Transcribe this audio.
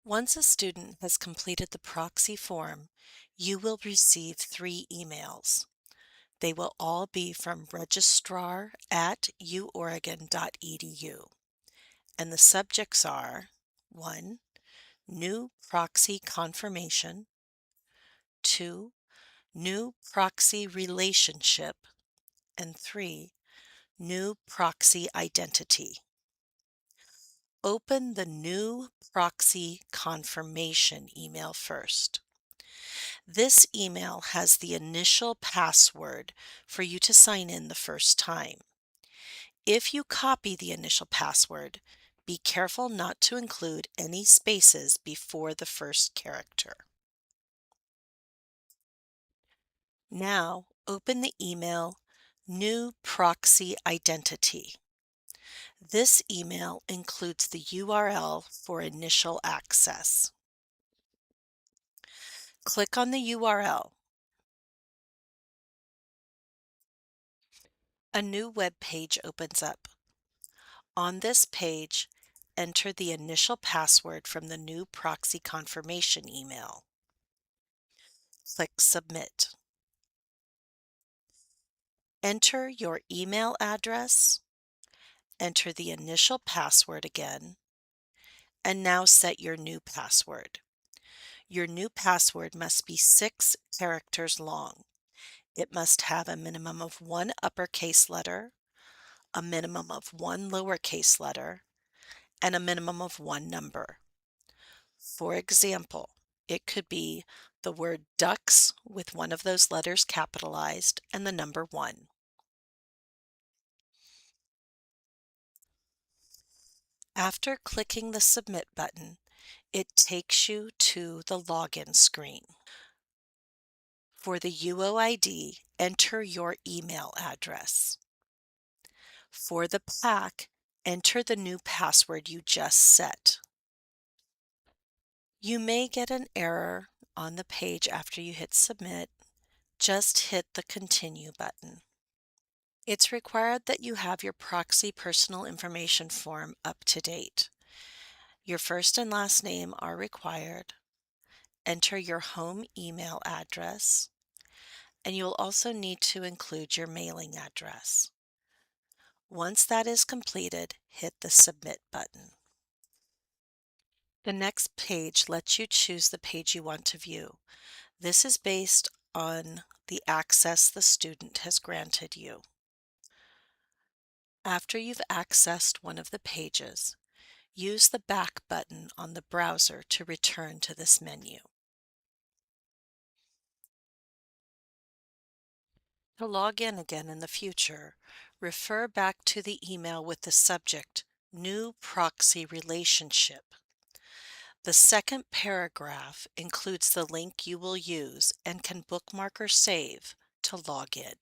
Once a student has completed the proxy form, you will receive 3 emails. They will all be from registrar@uoregon.edu, and the subjects are 1. New proxy confirmation, 2. New proxy relationship, and 3. New proxy identity. Open the new proxy confirmation email first. This email has the initial password for you to sign in the first time. If you copy the initial password, be careful not to include any spaces before the first character. Now, open the email New Proxy Identity. This email includes the URL for initial access. Click on the URL. A new web page opens up. On this page, enter the initial password from the new proxy confirmation email. Click Submit. Enter your email address, enter the initial password again, and now set your new password. Your new password must be 6 characters long. It must have a minimum of 1 uppercase letter, a minimum of 1 lowercase letter, and a minimum of 1 number. For example, it could be the word ducks with one of those letters capitalized and the number 1. After clicking the Submit button, it takes you to the login screen. For the UOID, enter your email address. For the PAC, enter the new password you just set. You may get an error on the page after you hit Submit. Just hit the Continue button. It's required that you have your proxy personal information form up to date. Your first and last name are required. Enter your home email address, and you will also need to include your mailing address. Once that is completed, hit the Submit button. The next page lets you choose the page you want to view. This is based on the access the student has granted you. After you've accessed one of the pages, use the back button on the browser to return to this menu. To log in again in the future, refer back to the email with the subject New Proxy Relationship. The second paragraph includes the link you will use and can bookmark or save to log in.